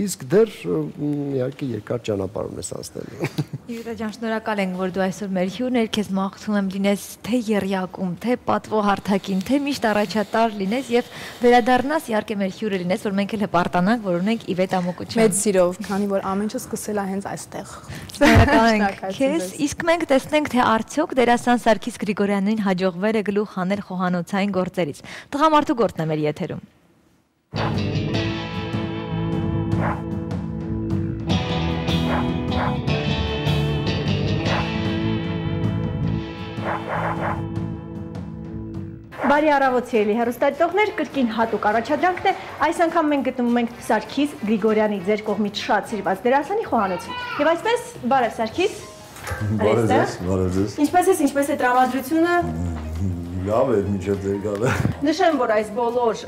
իսկ դեռ իհարկե երկար ճանապարհ ունես անցնելու։ Իվետա ջան, շնորհակալ ենք, որ դու այսօր մեր հյուրն ես, քեզ մաղթում եմ լինես թե եռյակում, թե պատվո հարթակին, թե միշտ առաջատար լինես եւ վերադառնաս իհարկե մեր հյուրը լինես, որ մենք էլ հպարտանանք, որ ունենք Իվետա Մոկոչյան։ Մեծ սիրով, քանի որ ամեն ինչը սկսել է հենց այստեղ։ Շնորհակալ ենք քեզ, իսկ մենք տեսնենք թե արդյոք դերասան Սարգիս Գրիգորյանին հաջողվել է գլուխ հանել խոհանոցային գործերից։ Տղամարդու գործն է մեր եթերում։ Բարի առավոտ սիրելի հեռուստադիտողներ, կրկին հատուկ առաջադրանքն է, այս անգամ մենք գտնվում ենք Սարգիս Գրիգորյանի ձեր կողմից շատ սիրված դերասանի խոհանոցում։ Եվ այսպես, բարև Սարգիս։ Բարև ձեզ։ Ինչպես է տրամադրությունը։ Լավ է, մինչև ձեր գալը։ Նշեմ, որ այս բոլոր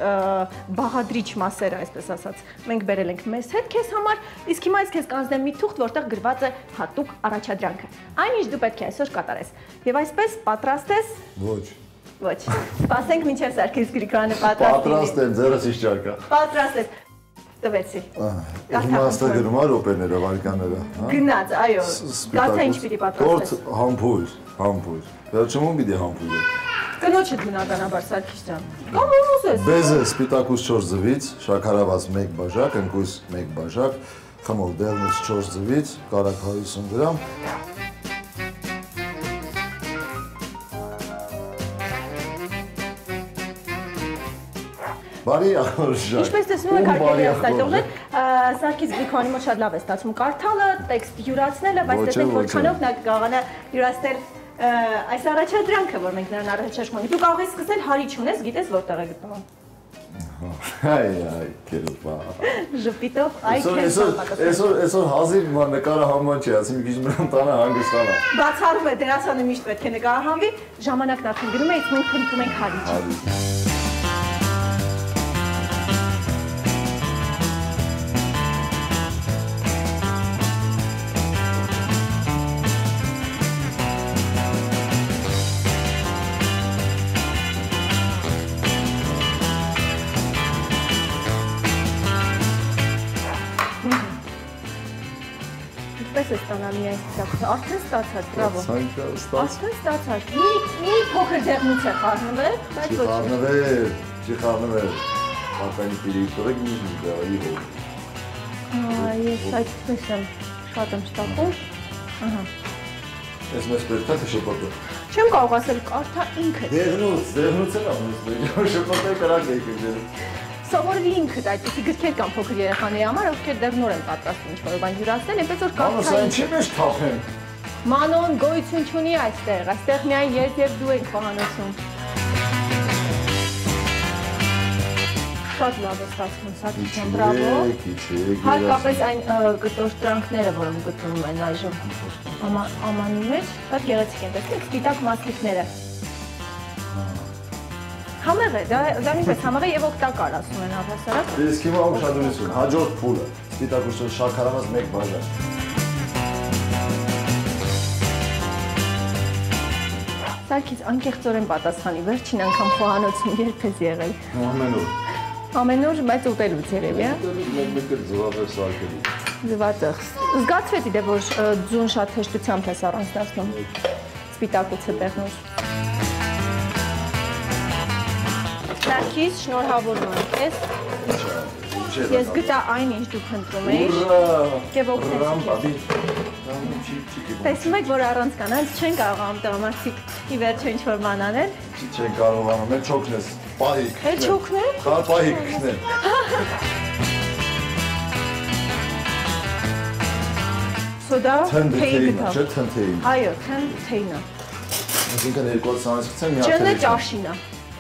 բաղադրիչ մասերը, այսպես ասած, մենք բերել ենք մեզ հետ քեզ համար, իսկ հիմա ես քեզ կանձնեմ մի թուղթ, որտեղ գրված է հատուկ առաջադրանքը։ Այն ինչ դու պետք է այսօր կատարես։ Եվ այսպես պատրաստ ես։ Ոչ։ Ոչ։ Սպասենք մինչև Սարգիս Գրիգորյանը պատրաստ լինի։ Պատրաստ եմ, ձերս ինչ ճարկա։ Պատրաստ ես։ Տվեցի։ Իմաստը գրում է րոպեները, վարկաները, հա։ Գնաց, այո։ Գաթա ինչ պիտի պատրաստես։ Տորտ համբույր։ Վերջում պիտի համբույրը։ Կնոջդ բնականաբար Սարգիս ջան։ Կամ ուզես։ Բեզը սպիտակուս 4 ձվից, շաքարավազ 1 բաժակ, ընկույզ 1 բաժակ, խմոր դեղնուց 4 ձվից, կարակ 150 գրամ։ Բարի ախորժակ։ Ինչպես տեսնում եք, հարկելի աստայտողներ, Սարգիս Գրիգորյանի մոտ շատ լավ է ստացվում կարդալը, տեքստ յուրացնելը, բայց տեսեք որքանով նա կկարողանա յուրացնել այս առաջադրանքը, որ մենք նրան առաջարկում ենք։ Դու կարող ես սկսել հարի չունես, գիտես որտեղ է գտնվում։ Այ, կերպա։ Ժպիտով, այ քեզ։ Այսօր հազիվ նկարը համան չի, ասի մի քիչ մնամ տանը հանգստանա։ Բացառում է, դերասանը միշտ պետք է նկարահանվի, ժամանակն արդեն գրում է, իսկ մենք փնտրում ենք հարիճ։ Պես է ստանալի այն սպիտակուց, արդեն ստացած, բրավո։ Արդեն ստացած, մի փոքր դեղնուց է խառնվել, բայց ոչ։ Չի խառնվել, ականի պիրիկտորեք մի դարի հով։ Ես այդպես եմ, շատ եմ շտապում, Ես մեզ պետք է շպոտը։ Չեմ կարող ասել, կարդա ինքդ։ Դեղնուց էլ ամուսնի, շպոտը կրակ եք եմ Սովորելի ինքդ այդպիսի գրքեր կան փոքր երեխաների համար, ովքեր դեռ նոր են պատրաստում ինչ-որ բան յուրացնել, այնպես որ կարդա ինքդ։ Թափեմ։ Մանոն գոյություն չունի այստեղ միայն ես եւ դու ենք խոհանոցում։ Շատ լավ է ստացվում, Սարգիս ջան, բրավո։ Հատկապես այն կտորտրանքները, որոնք գտնվում են այժմ ամանի մեջ, շատ գեղեցիկ են, տեսեք, սպիտակ մասնիկները։ Համեղ է, դա նույնպես համեղ է եւ օգտակար ասում են առհասարակ։ Իսկ հիմա ուշադրություն, հաջորդ փուլը, սպիտակուց շաքարավազ 1 բաժակ։ Սարգիս անկեղծորեն պատասխանի, վերջին անգամ խոհանոցում երբ ես եղել։ Ամեն օր։ Ամեն օր, բայց ուտելուց երևի, հա։ Մեկ ձվածեղ սարքելի։ Ձվածեղ։ Զգացվեց իդե որ ձուն շատ հեշտությամբ ես առանձնացնում։ Սպիտակուցը տեղնուր։ Սարգիս, շնորհավորում եմ քեզ։ Ես գտա այն, ինչ դու փնտրում էիր։ Եվ օգնեցի քեզ։ Տեսնում եք, որ առանց կանանց չեն կարողանում տղամարդիկ ի վերջո ինչ-որ բան անել։ Չեն կարողանում, էլ չօգնես, պահիկ։ Էլ չօգնեմ։ Դա պահիկ քնեմ։ Սոդա թեյ գտա։ Չէ, թեյին։ Այո, թեյնա։ Այսինքն 200 ցանցից մի հատ։ Ջնե ճաշինա։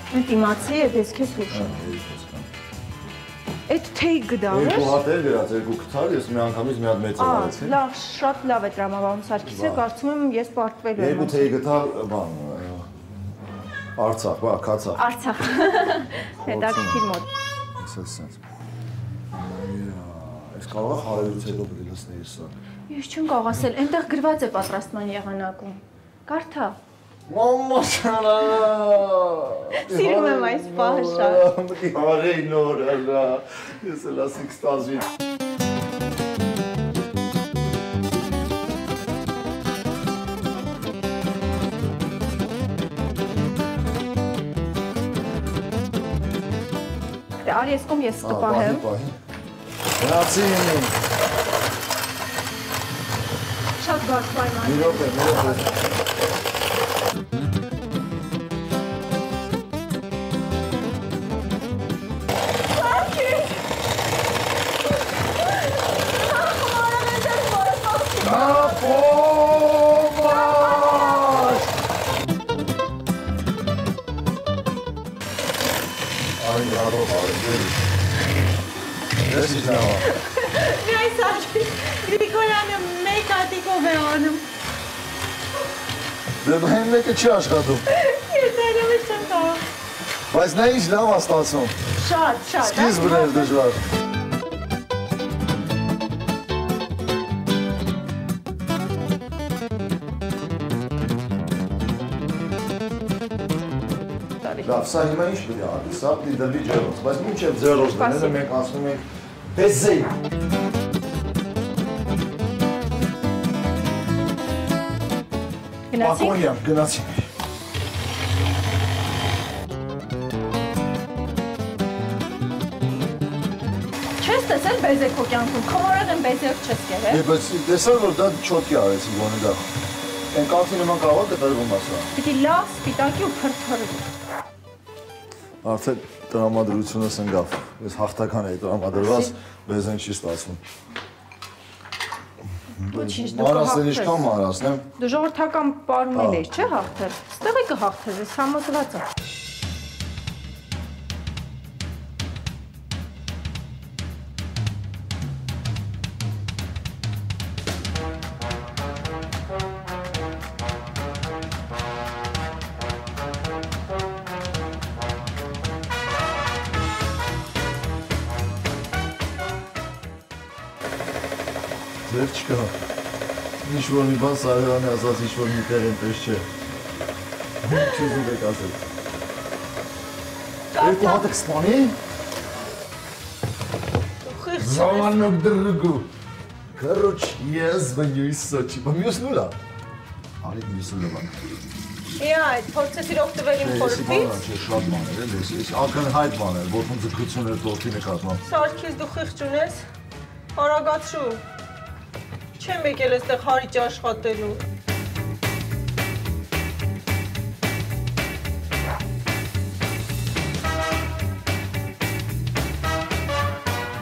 Դիմացի է, ես քեզ հուշում։ Այդ թեյ գդալը։ 2 հատ էլ գրած, 2 քթար, ես մի անգամից մի հատ մեծ արեցի։ Լավ, շատ լավ է տրամաբանում Սարգիսը, կարծում եմ ես պարտվելու եմ։ 2 թեյ գտալ, բան, Արցախ, բա, Քացախ։ Արցախ։ Հետաքրքիր մոտ։ Այսպես։ Այս կարող է հարերից հետո պետք է լսնեի սա։ Ես չեմ կարող ասել, այնտեղ գրված է պատրաստման եղանակում։ Կարդա։ Մամա շանա։ Սիրում եմ այս պահը շատ։ Արեի նոր, հələ։ Ես էլ ասիկ ստազվի։ Արի ես կոմ ես կպահեմ։ Գնացին։ Շատ բարդ պայման։ Մի րոպե։ Միայն Սարգիս Գրիգորյանը մեկ հատիկով է անում։ Դե այն մեկը չի աշխատում։ Ես այլևս չեմ կարող։ Բայց նա ինչ լավ է ստացվում։ Շատ։ Սկիզբն էր դժվար։ Լավ, սա հիմա ինչ պետք է անի, սա պետք է դրվի ջերոց, բայց մինչև ջերոց դնելը մենք ասում ենք բեզեյ։ Պակոնյան, գնացինք։ Չես տեսել բեզեկ քո կյանքում, քմորեղ են բեզեկ չես կերել։ Բայց տեսար, որ դա չոտքի արեցի գոնե դա։ Են կաթի նման կարող է դրվում ասա։ Պիտի լավ, սպիտակի ու փրփրվի։ Արդեն տրամադրությունս ընկավ։ Ես հաղթական էի տրամադրված, բեզեն չի ստացվում։ Ոչինչ, դու Մարասն ինչքան մարասն եմ։ Դու ժողովրդական պարումել ես, չէ՞ հաղթել։ Ստեղ է կհաղթես, ես համոզված եմ։ Ձեր չկա։ Ինչ-որ մի բան Սարյանի ասած ինչ-որ մի տեղ այնպես չէ։ Ինչ ուզում եք ասել։ Երկու հատ եք սպանի։ Զամանոք դրգու։ Короче, ես բնյուի սոչի, բնյուս նուլա։ Արիք միսը լվան։ Այդ փորձեցիր օգտվել իմ խորհրդից։ Չէ, շատ բաներ են, ես ակնհայտ բաներ, որոնց ձգություն էր տորտի նկատմամբ։ Սարքիս դու խիղճ ունես։ Արագացրու։ Չեմ եկել այստեղ հարիճ աշխատելու։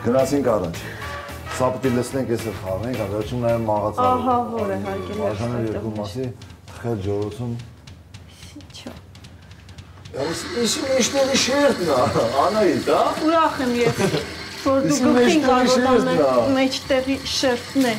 Գնացինք առաջ։ Սա պետք է լսնենք այսօր խաղենք, վերջում նաև մաղացարը։ Ահա, որ է հարգել։ Արժանը երկու մասի թխել ջորոցում։ Ինչո՞։ Իսի մեջտեղի շերտն է, Անահիտ, հա։ Ուրախ եմ ես, որ դու գլխին կարող անես մեջտեղի շերտն է։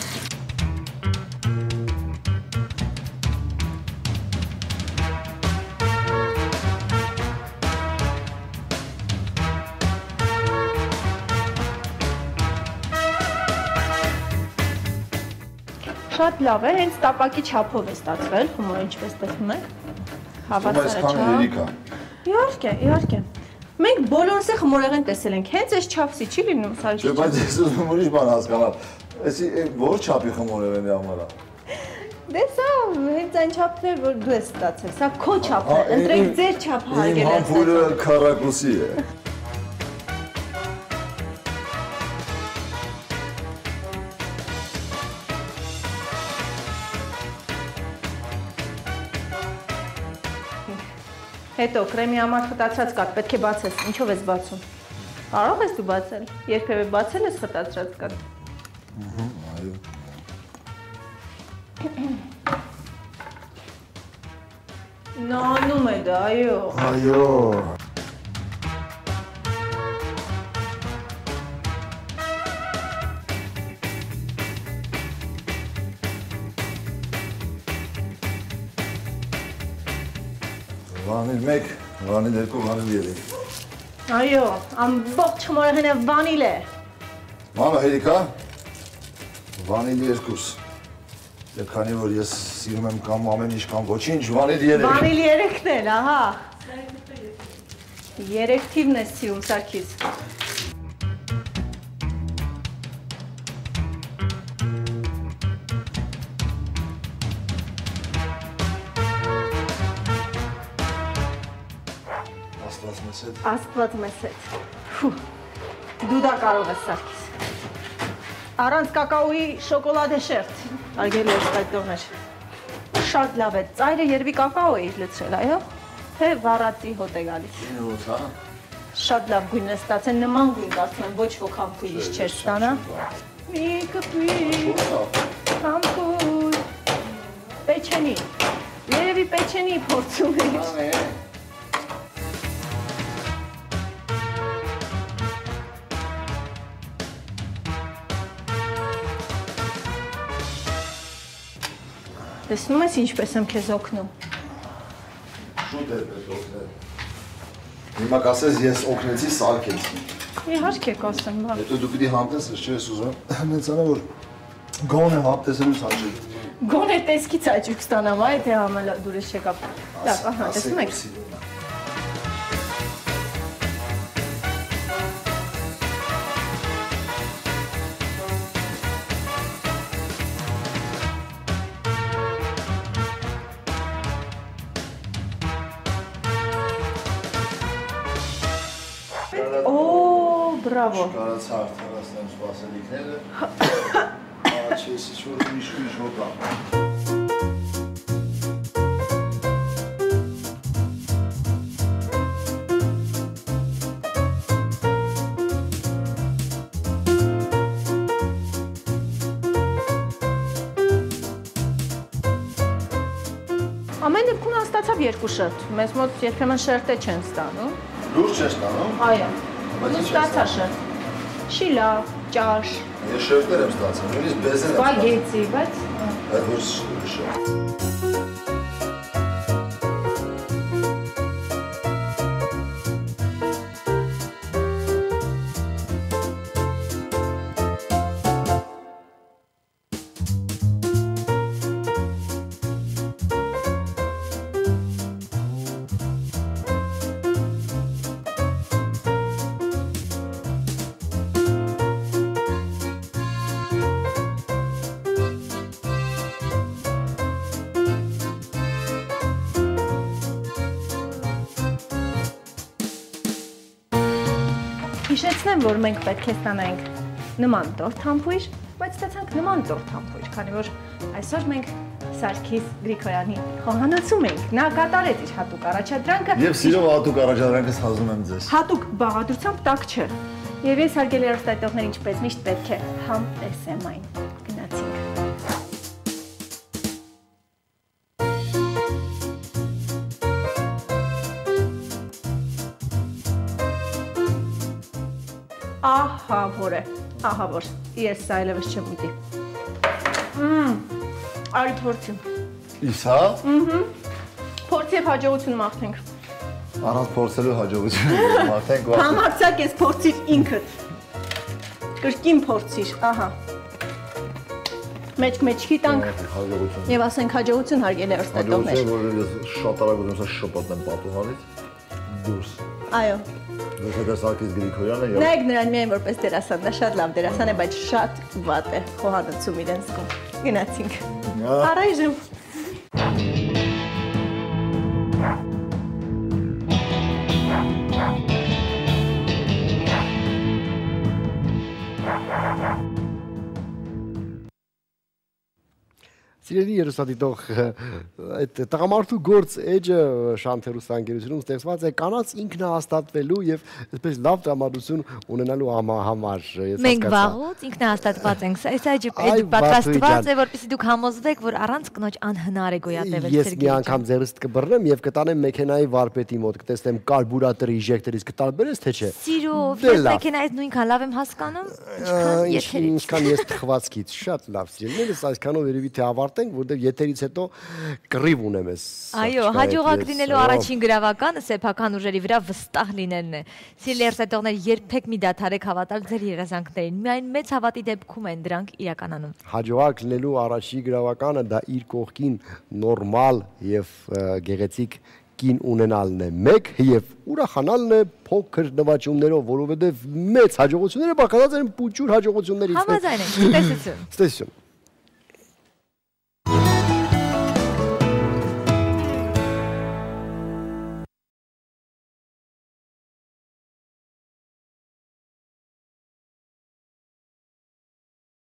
Շատ լավ է, հենց տապակի չափով է ստացվել, հումորը ինչպես տեսնում եք։ Հավասարը չափ։ Իհարկե, իհարկե։ Մենք բոլորս է խմորեղեն տեսել ենք, հենց այս չափսի չի լինում սարքի չափ։ Բայց ես ուզում ուրիշ բան հասկանալ, էսի որ չափի խմորեղենի համար է։ Դե սա հենց այն չափն է, որ դու ես ստացել, սա քո չափն է, ընտրեք ձեր չափը հարգել Իմ համբույրը քառակուսի է։ Հետո կրեմի համար խտացած կաթ պետք է բացես, ինչով ես բացում։ Կարող ես դու բացել։ Երբևէ բացել ես խտացած կաթ։ Այո։ Նանում է դա, այո։ Այո։ Վանիլ 1, վանիլ 2, վանիլ 3։ Այո, ամբողջ խմորեղենը վանիլ է։ Մամա հերիքա, վանիլ 2։ Եվ քանի որ ես սիրում եմ կամ ամեն ինչ կամ ոչինչ, վանիլ 3։ Վանիլ 3-ն էլ, ահա։ 3 թիվն ես սիրում, Սարգիս։ Աստված մեզ հետ։ Դու դա կարող ես, Սարգիս։ Առանց կակաոյի շոկոլադե շերտ, արգել ես այդտողներ։ Շատ լավ է, ծայրը երևի կակաո էիր լցրել, այո, թե վառածի հոտ է գալիս։ Շատ լավ գույն է ստացել, նման գույն կարծում եմ ոչ ոք համբույրից չէր ստանա։ Մի կպի, համբույր, պեչենի, երևի պեչենի փորձում էիր։ Տեսնում ես ինչպես եմ քեզ օգնում։ Շուտ է պետք օգնել։ Հիմա կասես ես օգնեցի սարքեցի։ Իհարկե կասեմ, բա։ Հետո դու պիտի համտեսես, չէ՞ ես ուզում։ Մեծանա որ գոնե համտեսելուց հաջիկ։ Գոնե տեսքից աճուկ ստանամ, այ թե համալա դուրս չեկավ։ Լավ, ահա, տեսնում եք։ Օ, բրավո։ Կարաց հարթարացնեմ սպասելիքները։ Չես ինչ-որ ուրիշ հոկա։ Ամեն դեպքում ստացավ 2 շերտ։ Մեզ մոտ երբեմն շերտը չեն ստանում։ Լուրջ չես ստանում։ Այո։ Բայց ստացա շերտ։ Շիլա, ճաշ։ Ես շերտեր եմ ստացել, նույնիսկ բեզեն եմ ստացել։ Սպագեցի, բայց Այդ ոչ շերտ։ Հիշեցնեմ, որ մենք պետք է ստանանք նման տորտ համբույր, բայց ստացանք նման տորտ համբույր, քանի որ այսօր մենք Սարգիս Գրիգորյանի խոհանոցում ենք։ Նա կատարեց իր հատուկ առաջադրանքը։ Եվ սիրով հատուկ առաջադրանքս հազում եմ ձեզ։ Հատուկ բաղադրությամբ տակ չէ։ Եվ ես հարգելի հեռուստատիտողներ ինչպես միշտ պետք է համտեսեմ այն։ Գնացինք։ Ահա որ է, ահա որ, ես սա այլևս չեմ ուտի։ Արի փորձի։ Իս հա։ Փորձի և հաջողություն մաղթենք։ Առանց փորձելու հաջողություն մաղթենք։ Համարձակ ես փորձիր ինքդ։ Կրկին փորձիր, ահա։ Մեջքի տանք Հաջողություն։ և ասենք հաջողություն հարգելի հեռուստատիտողներ։ Հաջողություն, որ ես շատ արագ ուզում եմ շպրտեմ պատուհանից։ Դուրս։ Այո։ Ես հետո Սարգիս Գրիգորյանը եւ Նայեք նրան միայն որպես դերասան, նա շատ լավ դերասան է, բայց շատ վատ է խոհանոցում իրեն զգում։ Գնացինք։ Առայժմ Սիրելի երուսադիտող, այդ տղամարդու գործ էջը շանթերուսանգերությունում ստեղծված է կանանց ինքնահաստատվելու եւ այսպես լավ տրամադրություն ունենալու համար։ Մենք վաղուց ինքնահաստատված ենք։ Այս էջը պատրաստված է, որպեսզի դուք համոզվեք, որ առանց կնոջ անհնար է գոյատևել Ես մի անգամ ձեռս կբռնեմ եւ կտանեմ մեքենայի վարպետի մոտ, կտեսնեմ կարբուրատորի իժեկտորից կտարբերես թե չէ։ Սիրով, ես մեքենայից նույնքան լավ եմ հասկանում, ինչքան ես թխվածքից, շատ լավ սիրելիներս, այսքանով երևի թե ավարտենք, որտեղ եթերից հետո կռիվ ունեմ ես։ Այո, հաջողակ լինելու առաջին գրավականը սեփական ուժերի վրա վստահ լինելն է։ Սիրելի հեռուստատիտողներ, երբեք մի դադարեք հավատալ ձեր երազանքներին, միայն մեծ հավատի դեպքում են դրանք իրականանում։ Հաջողակ լինելու առաջի գրավականը դա իր կողքին նորմալ եւ գեղեցիկ կին ունենալն է մեկ եւ ուրախանալն է փոքր նվաճումներով, որովհետեւ մեծ հաջողությունները բաղկացած են փուճուր հաջողություններից։ Համաձայն ենք, տեսություն։ Տեսություն։